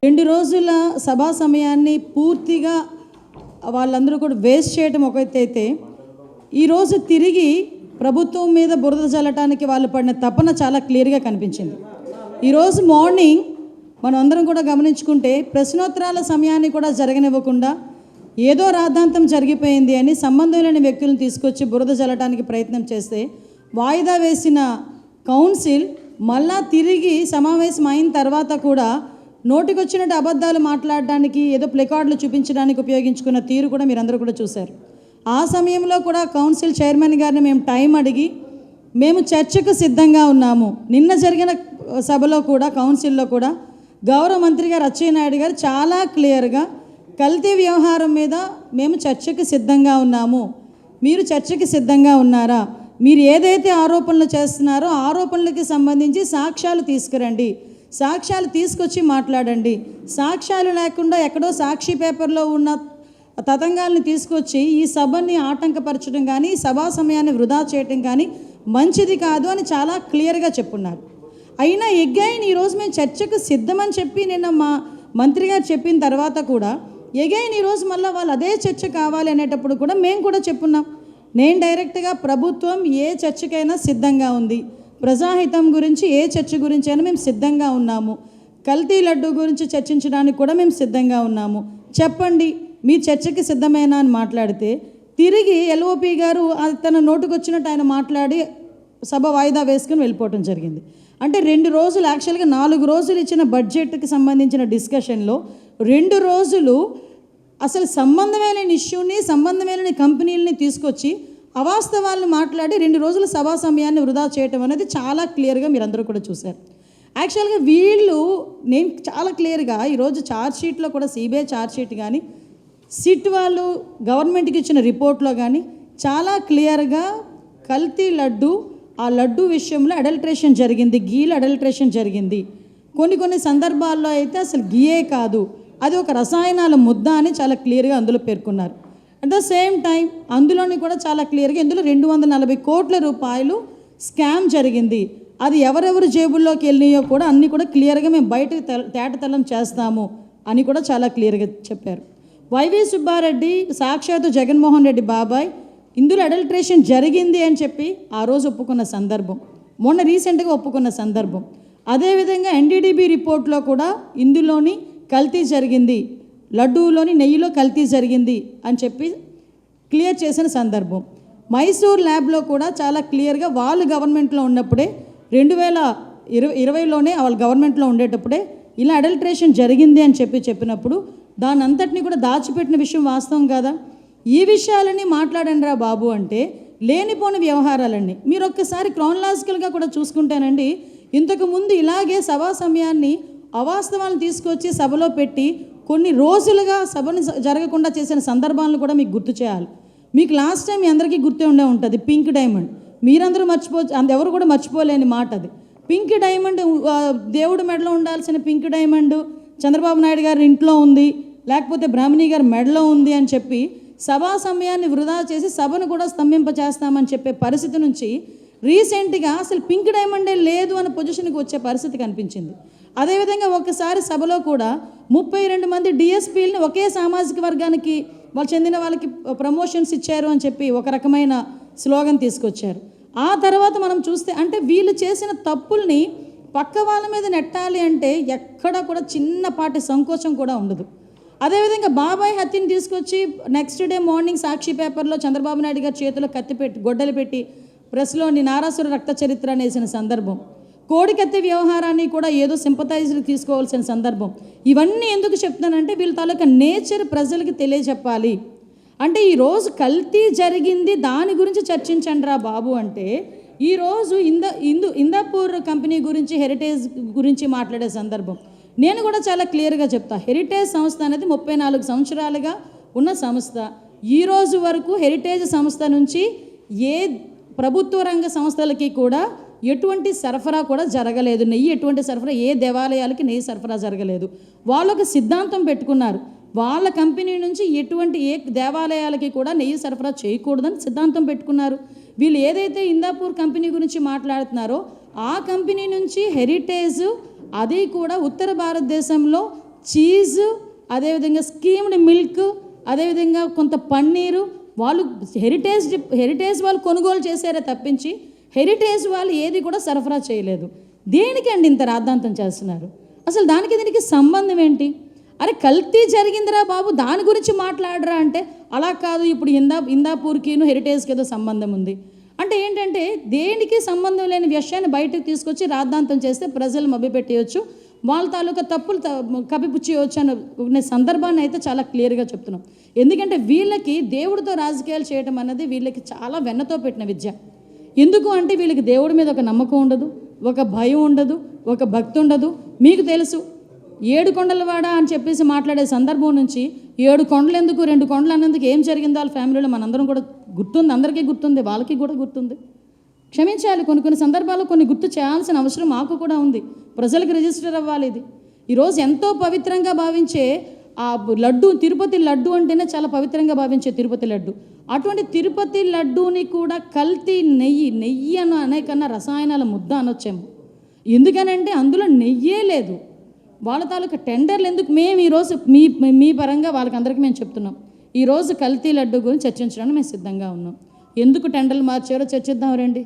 2 రోజుల సభా సమయాన్ని పూర్తిగా వాళ్ళందరూ కూడా వేస్ట్ చేయడం ఒక ఎత్తు అయితే, ఈరోజు తిరిగి ప్రభుత్వం మీద బురద చల్లటానికి వాళ్ళు పడిన తపన చాలా క్లియర్గా కనిపించింది. ఈరోజు మార్నింగ్ మనం అందరం కూడా గమనించుకుంటే ప్రశ్నోత్తరాల సమయాన్ని కూడా జరగనివ్వకుండా ఏదో రాద్ధాంతం జరిగిపోయింది అని సంబంధం లేని వ్యక్తులను తీసుకొచ్చి బురద చల్లటానికి ప్రయత్నం చేస్తే, వాయిదా వేసిన కౌన్సిల్ మళ్ళా తిరిగి సమావేశం అయిన తర్వాత కూడా నోటికొచ్చినట్టు అబద్ధాలు మాట్లాడడానికి ఏదో ప్లెకార్డులు చూపించడానికి ఉపయోగించుకున్న తీరు కూడా మీరందరూ కూడా చూశారు. ఆ సమయంలో కూడా కౌన్సిల్ చైర్మన్ గారిని మేము టైం అడిగి మేము చర్చకు సిద్ధంగా ఉన్నాము. నిన్న జరిగిన సభలో కూడా కౌన్సిల్లో కూడా గౌరవ మంత్రి గారు అచ్చెన్నాయుడు గారు చాలా క్లియర్గా కల్తీ వ్యవహారం మీద మేము చర్చకు సిద్ధంగా ఉన్నాము, మీరు చర్చకి సిద్ధంగా ఉన్నారా, మీరు ఏదైతే ఆరోపణలు చేస్తున్నారో ఆరోపణలకి సంబంధించి సాక్ష్యాలు తీసుకురండి, సాక్ష్యాలు తీసుకొచ్చి మాట్లాడండి, సాక్ష్యాలు లేకుండా ఎక్కడో సాక్షి పేపర్లో ఉన్న తతంగాల్ని తీసుకొచ్చి ఈ సభని ఆటంకపరచడం కానీ సభా సమయాన్ని వృధా చేయటం కానీ మంచిది కాదు అని చాలా క్లియర్గా చెప్పున్నారు. అయినా ఎగైన్ ఈరోజు మేము చర్చకు సిద్ధమని చెప్పి నిన్న మా మంత్రి గారు చెప్పిన తర్వాత కూడా ఎగైన్ ఈరోజు మళ్ళీ వాళ్ళు అదే చర్చ కావాలి అనేటప్పుడు కూడా మేము కూడా చెప్పున్నాం. నేను డైరెక్ట్గా ప్రభుత్వం ఏ చర్చకైనా సిద్ధంగా ఉంది, ప్రజాహితం గురించి ఏ చర్చ గురించి అయినా మేము సిద్ధంగా ఉన్నాము, కల్తీ లడ్డు గురించి చర్చించడానికి కూడా మేము సిద్ధంగా ఉన్నాము, చెప్పండి మీ చర్చకి సిద్ధమేనా అని మాట్లాడితే తిరిగి ఎల్ఓపి గారు తన నోటుకొచ్చినట్టు ఆయన మాట్లాడి సభ వాయిదా వేసుకుని వెళ్ళిపోవటం జరిగింది. అంటే 2 రోజులు యాక్చువల్గా 4 రోజులు ఇచ్చిన బడ్జెట్కి సంబంధించిన డిస్కషన్లో 2 రోజులు అసలు సంబంధమే లేని ఇష్యూని సంబంధమే లేని కంపెనీలని తీసుకొచ్చి అవాస్తవాలను మాట్లాడి 2 రోజుల సభా సమయాన్ని వృధా చేయటం అనేది చాలా క్లియర్గా మీరందరూ కూడా చూశారు. యాక్చువల్గా వీళ్ళు నేను చాలా క్లియర్గా ఈరోజు ఛార్జ్షీట్లో కూడా సిబిఐ ఛార్జ్షీట్ కానీ సిట్ వాళ్ళు గవర్నమెంట్కి ఇచ్చిన రిపోర్ట్లో కానీ చాలా క్లియర్గా కల్తీ లడ్డు, ఆ లడ్డు విషయంలో అడల్ట్రేషన్ జరిగింది, గీలు అడల్ట్రేషన్ జరిగింది, కొన్ని సందర్భాల్లో అయితే అసలు గీయే కాదు అది ఒక రసాయనాల ముద్ద అని చాలా క్లియర్గా అందులో పేర్కొన్నారు. అట్ ద సేమ్ టైం అందులోని కూడా చాలా క్లియర్గా ఇందులో 240 కోట్ల రూపాయలు స్కామ్ జరిగింది, అది ఎవరెవరు జేబుల్లోకి వెళ్ళినాయో కూడా అన్నీ కూడా క్లియర్గా మేము బయటకు తేటతెల్లం చేస్తాము అని కూడా చాలా క్లియర్గా చెప్పారు. వైవి సుబ్బారెడ్డి సాక్షాత్తు జగన్మోహన్ రెడ్డి బాబాయ్ ఇందులో అడల్ట్రేషన్ జరిగింది అని చెప్పి ఆ రోజు ఒప్పుకున్న సందర్భం, మొన్న రీసెంట్గా ఒప్పుకున్న సందర్భం. అదేవిధంగా ఎన్డీడీబీ రిపోర్ట్లో కూడా ఇందులోని కల్తీ జరిగింది, లడ్డూలోని నెయ్యిలో కల్తీ జరిగింది అని చెప్పి క్లియర్ చేసిన సందర్భం. మైసూర్ ల్యాబ్లో కూడా చాలా క్లియర్గా వాళ్ళు గవర్నమెంట్లో ఉన్నప్పుడే 2020లోనే వాళ్ళు గవర్నమెంట్లో ఉండేటప్పుడే ఇలా అడల్ట్రేషన్ జరిగింది అని చెప్పినప్పుడు దాని అంతటినీ కూడా దాచిపెట్టిన విషయం వాస్తవం కదా. ఈ విషయాలన్నీ మాట్లాడండి రా బాబు అంటే లేనిపోని వ్యవహారాలన్నీ మీరు ఒక్కసారి క్రానలాజికల్గా కూడా చూసుకుంటేనండి, ఇంతకుముందు ఇలాగే సభా సమయాన్ని అవాస్తవాలను తీసుకొచ్చి సభలో పెట్టి కొన్ని రోజులుగా సభను జరగకుండా చేసిన సందర్భాలను కూడా మీకు గుర్తు చేయాలి. మీకు లాస్ట్ టైం మీ అందరికీ గుర్తే ఉంటుంది పింక్ డైమండ్, మీరందరూ ఎవరు కూడా మర్చిపోలేని మాట అది. పింక్ డైమండ్ దేవుడి మెడలో ఉండాల్సిన పింక్ డైమండ్ చంద్రబాబు నాయుడు గారి ఇంట్లో ఉంది, లేకపోతే బ్రాహ్మణి గారి మెడలో ఉంది అని చెప్పి సభా సమయాన్ని వృధా చేసి సభను కూడా స్తంభింపచేస్తామని చెప్పే పరిస్థితి నుంచి రీసెంట్గా అసలు పింక్ డైమండే లేదు అనే పొజిషన్కి వచ్చే పరిస్థితి కనిపించింది. అదేవిధంగా ఒకసారి సభలో కూడా 32 మంది డిఎస్పీలని ఒకే సామాజిక వర్గానికి వాళ్ళు చెందిన వాళ్ళకి ప్రమోషన్స్ ఇచ్చారు అని చెప్పి ఒక రకమైన స్లోగన్ తీసుకొచ్చారు. ఆ తర్వాత మనం చూస్తే అంటే వీళ్ళు చేసిన తప్పుల్ని పక్క వాళ్ళ మీద నెట్టాలి అంటే ఎక్కడ కూడా చిన్నపాటి సంకోచం కూడా ఉండదు. అదేవిధంగా బాబాయ్ హత్యని తీసుకొచ్చి నెక్స్ట్ డే మార్నింగ్ సాక్షి పేపర్లో చంద్రబాబు నాయుడు గారి చేతిలో కత్తి పెట్టి గొడ్డలు పెట్టి ప్రెస్లోని నారాసుర రక్త చరిత్ర అనేసిన సందర్భం, కోడికత్తి వ్యవహారాన్ని కూడా ఏదో సింపథైజర్ తీసుకోవాల్సిన సందర్భం. ఇవన్నీ ఎందుకు చెప్తున్నానంటే వీళ్ళ తాలూకా నేచర్ ప్రజలకి తెలియజెప్పాలి. అంటే ఈరోజు కల్తీ జరిగింది దాని గురించి చర్చించండి రా బాబు అంటే ఈరోజు ఇందాపూర్ కంపెనీ గురించి హెరిటేజ్ గురించి మాట్లాడే సందర్భం నేను కూడా చాలా క్లియర్గా చెప్తా. హెరిటేజ్ సంస్థ అనేది 34 సంవత్సరాలుగా ఉన్న సంస్థ. ఈరోజు వరకు హెరిటేజ్ సంస్థ నుంచి ఏ ప్రభుత్వ రంగ సంస్థలకి కూడా ఎటువంటి సరఫరా కూడా జరగలేదు, నెయ్యి ఎటువంటి సరఫరా ఏ దేవాలయాలకి నెయ్యి సరఫరా జరగలేదు. వాళ్ళొక సిద్ధాంతం పెట్టుకున్నారు, వాళ్ళ కంపెనీ నుంచి ఎటువంటి ఏ దేవాలయాలకి కూడా నెయ్యి సరఫరా చేయకూడదని సిద్ధాంతం పెట్టుకున్నారు. వీళ్ళు ఏదైతే ఇందాపూర్ కంపెనీ గురించి మాట్లాడుతున్నారో ఆ కంపెనీ నుంచి హెరిటేజ్ అది కూడా ఉత్తర భారతదేశంలో చీజ్, అదేవిధంగా స్కీమ్డ్ మిల్క్, అదేవిధంగా కొంత పన్నీరు వాళ్ళు హెరిటేజ్ వాళ్ళు కొనుగోలు చేశారే తప్పించి హెరిటేజ్ వాళ్ళు ఏది కూడా సరఫరా చేయలేదు. దేనికండి ఇంత రాద్ధాంతం చేస్తున్నారు? అసలు దానికి దీనికి సంబంధం ఏంటి? అరే కల్తీ జరిగిందిరా బాబు, దాని గురించి మాట్లాడరా అంటే అలా కాదు, ఇప్పుడు ఇందాపూర్కిను హెరిటేజ్కి ఏదో సంబంధం ఉంది అంటే ఏంటంటే దేనికి సంబంధం లేని విషయాన్ని బయటకు తీసుకొచ్చి రాద్ధాంతం చేస్తే ప్రజలు మభ్యపెట్టేయచ్చు, వాళ్ళ తాలూకా తప్పులు కప్పిపుచ్చేయచ్చు అనే సందర్భాన్ని అయితే చాలా క్లియర్గా చెప్తున్నాం. ఎందుకంటే వీళ్ళకి దేవుడితో రాజకీయాలు చేయడం అన్నది వీళ్ళకి చాలా వెన్నతో పెట్టిన విద్య. ఎందుకు అంటే వీళ్ళకి దేవుడి మీద ఒక నమ్మకం ఉండదు, ఒక భయం ఉండదు, ఒక భక్తి ఉండదు. మీకు తెలుసు 7 కొండలవాడ అని చెప్పేసి మాట్లాడే సందర్భం నుంచి 7 కొండలు ఎందుకు 2 కొండలు అన్నందుకు ఏం జరిగిందో వాళ్ళ ఫ్యామిలీలో మనందరం కూడా గుర్తుంది, అందరికీ గుర్తుంది, వాళ్ళకి కూడా గుర్తుంది. క్షమించాలి, కొన్ని సందర్భాల్లో కొన్ని గుర్తు చేయాల్సిన అవసరం మాకు కూడా ఉంది. ప్రజలకు రిజిస్టర్ అవ్వాలి. ఇది ఈరోజు ఎంతో పవిత్రంగా భావించే ఆ లడ్డు, తిరుపతి లడ్డు అంటేనే చాలా పవిత్రంగా భావించే తిరుపతి లడ్డు, అటువంటి తిరుపతి లడ్డూని కూడా కల్తీ నెయ్యి అనేకన్నా రసాయనాల ముద్ద అనొచ్చేమో. ఎందుకనంటే అందులో నెయ్యే లేదు. వాళ్ళ తాలూకా టెండర్లు ఎందుకు? మేము ఈరోజు మీ పరంగా వాళ్ళకందరికీ మేము చెప్తున్నాం, ఈరోజు కల్తీ లడ్డు గురించి చర్చించడానికి మేము సిద్ధంగా ఉన్నాం. ఎందుకు టెండర్లు మార్చారో చర్చిద్దాం రండి,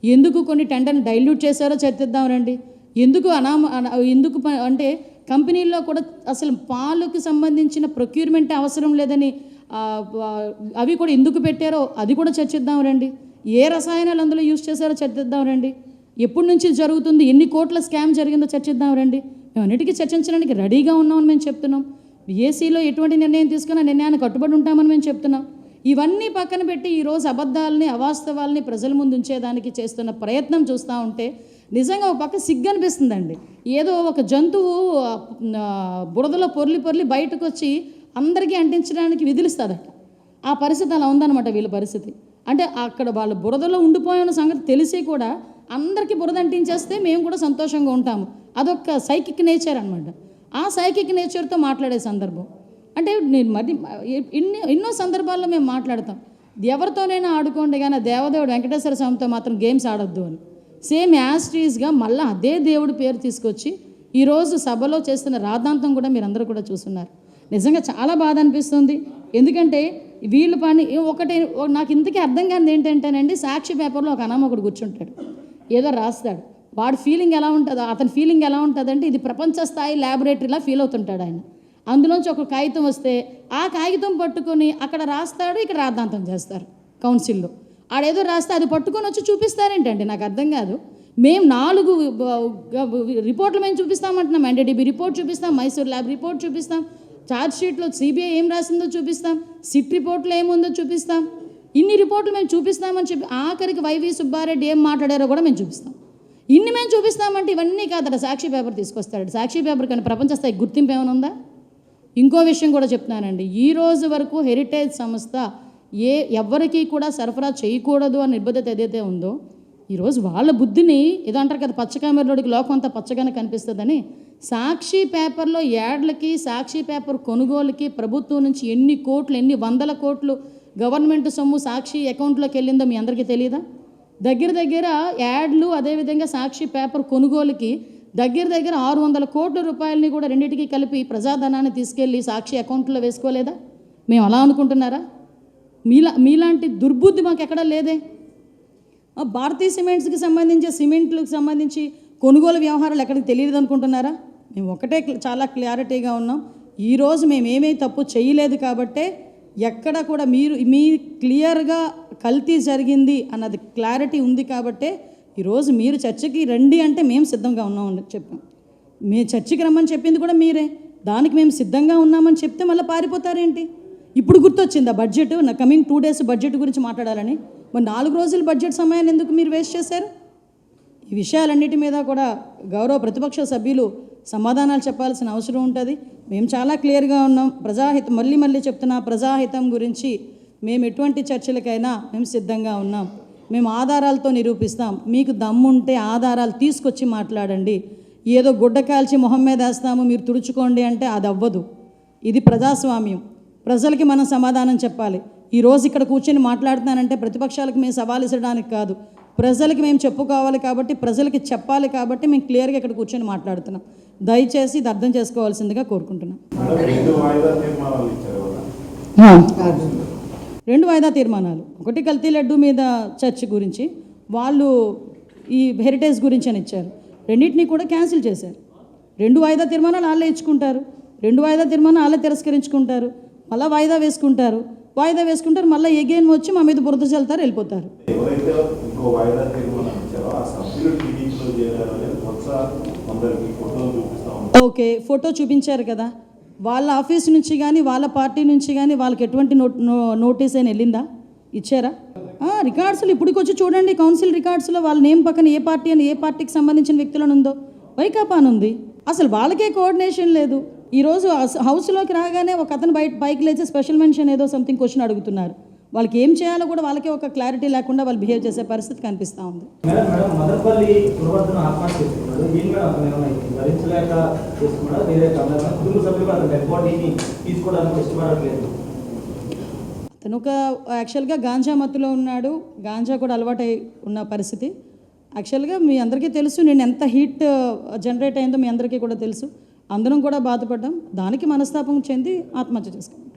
ఎందుకు కొన్ని టెండర్ని డైల్యూట్ చేశారో చర్చిద్దాం రండి, ఎందుకు అంటే కంపెనీల్లో కూడా అసలు పాలకు సంబంధించిన ప్రొక్యూర్మెంట్ అవసరం లేదని అవి కూడా ఎందుకు పెట్టారో అది కూడా చర్చిద్దాం రండి. ఏ రసాయనాలు అందులో యూజ్ చేశారో చర్చిద్దాం రండి. ఎప్పటి నుంచి జరుగుతుంది, ఎన్ని కోట్ల స్కామ్ జరిగిందో చర్చిద్దాం రండి. మేము అన్నిటికీ చర్చించడానికి రెడీగా ఉన్నామని మేము చెప్తున్నాం. ఏసీలో ఎటువంటి నిర్ణయం తీసుకున్నా నిర్ణయాన్ని కట్టుబడి ఉంటామని మేము చెప్తున్నాం. ఇవన్నీ పక్కన పెట్టి ఈరోజు అబద్ధాలని, అవాస్తవాలని ప్రజల ముందు ఉంచేదానికి చేస్తున్న ప్రయత్నం చూస్తూ ఉంటే నిజంగా ఒక పక్క సిగ్గు అనిపిస్తుందండి. ఏదో ఒక జంతువు బురదలో పొర్లి బయటకు వచ్చి అందరికీ అంటించడానికి విధులిస్తుందట. ఆ పరిస్థితి అలా ఉందన్నమాట వీళ్ళ పరిస్థితి. అంటే అక్కడ వాళ్ళు బురదలో ఉండిపోయిన సంగతి తెలిసి కూడా అందరికీ బురద అంటించేస్తే మేము కూడా సంతోషంగా ఉంటాము. అదొక సైకిక్ నేచర్ అనమాట. ఆ సైకిక్ నేచర్తో మాట్లాడే సందర్భం అంటే నేను మరి ఎన్నో సందర్భాల్లో మేము మాట్లాడతాం, ఎవరితోనైనా ఆడుకోండి కానీ దేవదేవుడు వెంకటేశ్వర స్వామితో మాత్రం గేమ్స్ ఆడొద్దు అని. సేమ్ యాస్ట్రీస్గా మళ్ళీ అదే దేవుడి పేరు తీసుకొచ్చి ఈరోజు సభలో చేస్తున్న రాద్ధాంతం కూడా మీరందరూ కూడా చూస్తున్నారు. నిజంగా చాలా బాధ అనిపిస్తుంది. ఎందుకంటే వీళ్ళు పని ఒకటే నాకు ఇంతకీ అర్థం కానిది ఏంటంటేనండి, సాక్షి పేపర్లో ఒక అనామకుడు కూర్చుంటాడు, ఏదో రాస్తాడు, వాడి ఫీలింగ్ ఎలా ఉంటుందో, అతని ఫీలింగ్ ఎలా ఉంటుందంటే ఇది ప్రపంచ స్థాయి ల్యాబొరేటరీలా ఫీల్ అవుతుంటాడు ఆయన. అందులోంచి ఒక కాగితం వస్తే ఆ కాగితం పట్టుకొని అక్కడ రాస్తాడు, ఇక్కడ రాద్ధాంతం చేస్తారు కౌన్సిల్లో. ఆడేదో రాస్తే అది పట్టుకొని వచ్చి చూపిస్తారేంటండి, నాకు అర్థం కాదు. మేము 4 రిపోర్ట్లు మేము చూపిస్తామంటున్నాం. ఎన్డీడీబీ రిపోర్ట్ చూపిస్తాం, మైసూర్ ల్యాబ్ రిపోర్ట్ చూపిస్తాం, ఛార్జ్ షీట్లో సిబిఐ ఏం రాసిందో చూపిస్తాం, సిట్ రిపోర్ట్లో ఏముందో చూపిస్తాం. ఇన్ని రిపోర్ట్లు మేము చూపిస్తామని చెప్పి ఆఖరికి వైవి సుబ్బారెడ్డి ఏం మాట్లాడారో కూడా మేము చూపిస్తాం. ఇన్ని మేము చూపిస్తామంటే ఇవన్నీ కాదట సాక్షి పేపర్ తీసుకొస్తాడు. సాక్షి పేపర్ కానీ ప్రపంచ స్థాయి గుర్తింపు ఏమైనా ఉందా? ఇంకో విషయం కూడా చెప్తున్నానండి, ఈ రోజు వరకు హెరిటేజ్ సంస్థ ఎవరికి కూడా సరఫరా చేయకూడదు అని నిబద్ధత ఏదైతే ఉందో, ఈరోజు వాళ్ళ బుద్ధిని ఏదో అంటారు కదా, పచ్చకామెరలోడికి లోకం అంతా పచ్చగానే కనిపిస్తుందని సాక్షి పేపర్లో యాడ్లకి, సాక్షి పేపర్ కొనుగోలుకి ప్రభుత్వం నుంచి ఎన్ని వందల కోట్లు గవర్నమెంట్ సొమ్ము సాక్షి అకౌంట్లోకి వెళ్ళిందో మీ అందరికీ తెలియదా? దగ్గర యాడ్లు, అదేవిధంగా సాక్షి పేపర్ కొనుగోలుకి దగ్గర 600 కోట్ల రూపాయలని కూడా రెండింటికి కలిపి ప్రజాధనాన్ని తీసుకెళ్ళి సాక్షి అకౌంట్లో వేసుకోలేదా? మేము అలా అనుకుంటున్నారా? మీలాంటి దుర్బుద్ధి మాకు ఎక్కడా లేదే. భారతీయ సిమెంట్స్కి సంబంధించి, సిమెంట్లకు సంబంధించి కొనుగోలు వ్యవహారాలు ఎక్కడికి తెలియదు అనుకుంటున్నారా? మేము ఒకటే చాలా క్లారిటీగా ఉన్నాం, ఈరోజు మేమేమీ తప్పు చేయలేదు కాబట్టే ఎక్కడ కూడా మీ క్లియర్గా కల్తీ జరిగింది అన్నది క్లారిటీ ఉంది కాబట్టే ఈరోజు మీరు చర్చకి రండి అంటే మేము సిద్ధంగా ఉన్నామని చెప్పాం. మేము చర్చకి రమ్మని చెప్పింది కూడా మీరే, దానికి మేము సిద్ధంగా ఉన్నామని చెప్తే మళ్ళీ పారిపోతారేంటి? ఇప్పుడు గుర్తొచ్చింది ఆ బడ్జెట్, కమింగ్ 2 days బడ్జెట్ గురించి మాట్లాడాలని. మరి 4 రోజుల బడ్జెట్ సమయాన్ని ఎందుకు మీరు వేస్ట్ చేశారు? ఈ విషయాలన్నిటి మీద కూడా గౌరవ ప్రతిపక్ష సభ్యులు సమాధానాలు చెప్పాల్సిన అవసరం ఉంటుంది. మేము చాలా క్లియర్గా ఉన్నాం. ప్రజాహితం మళ్ళీ చెప్తున్నా, ప్రజాహితం గురించి మేము ఎటువంటి చర్చలకైనా మేము సిద్ధంగా ఉన్నాం. మేము ఆధారాలతో నిరూపిస్తాం. మీకు దమ్ముంటే ఆధారాలు తీసుకొచ్చి మాట్లాడండి. ఏదో గుడ్డ కాల్చి మొహం మీద వేస్తాము మీరు తుడుచుకోండి అంటే అది అవ్వదు. ఇది ప్రజాస్వామ్యం, ప్రజలకి మనం సమాధానం చెప్పాలి. ఈరోజు ఇక్కడ కూర్చొని మాట్లాడుతున్నానంటే ప్రతిపక్షాలకు మేము సవాల్ ఇచ్చడానికి కాదు, ప్రజలకి మేము చెప్పుకోవాలి కాబట్టి, ప్రజలకి చెప్పాలి కాబట్టి మేము క్లియర్గా ఇక్కడ కూర్చొని మాట్లాడుతున్నాం. దయచేసి ఇది అర్థం చేసుకోవాల్సిందిగా కోరుకుంటున్నాం. 2 వాయిదా తీర్మానాలు, ఒకటి కల్తీ లడ్డు మీద చర్చ గురించి, వాళ్ళు ఈ హెరిటేజ్ గురించి అని ఇచ్చారు. రెండింటినీ కూడా క్యాన్సిల్ చేశారు. 2 వాయిదా తీర్మానాలు వాళ్ళే ఇచ్చుకుంటారు, 2 వాయిదా తీర్మానాలు వాళ్ళే తిరస్కరించుకుంటారు, మళ్ళీ వాయిదా వేసుకుంటారు, మళ్ళీ ఎగైన్ వచ్చి మా మీద బురద చల్లుతారు, వెళ్ళిపోతారు. ఓకే, ఫోటో చూపించారు కదా, వాళ్ళ ఆఫీస్ నుంచి కానీ వాళ్ళ పార్టీ నుంచి కానీ వాళ్ళకి ఎటువంటి నోటీస్ అయినా వెళ్ళిందా, ఇచ్చారా? రికార్డ్స్లో ఇప్పటికి వచ్చి చూడండి, కౌన్సిల్ రికార్డ్స్లో వాళ్ళ నేమ్ పక్కన ఏ పార్టీ అని, ఏ పార్టీకి సంబంధించిన వ్యక్తులను ఉందో, వైకాపా అని ఉంది. అసలు వాళ్ళకే కోఆర్డినేషన్ లేదు. ఈరోజు హౌస్లోకి రాగానే ఒక అతను బైక్ లేచి స్పెషల్ మెన్షన్ ఏదో సంథింగ్ క్వశ్చన్ అడుగుతున్నారు. వాళ్ళకి ఏం చేయాలో కూడా వాళ్ళకే ఒక క్లారిటీ లేకుండా వాళ్ళు బిహేవ్ చేసే పరిస్థితి కనిపిస్తూ ఉంది. అతను ఒక యాక్చువల్గా గాంజా మత్తులో ఉన్నాడు, గాంజా కూడా అలవాటై ఉన్న పరిస్థితి. యాక్చువల్గా మీ అందరికీ తెలుసు, నేను ఎంత హీట్ జనరేట్ అయిందో మీ అందరికీ కూడా తెలుసు. అందరం కూడా బాధపడ్డాం, దానికి మనస్తాపం చెంది ఆత్మహత్య చేసుకున్నాం.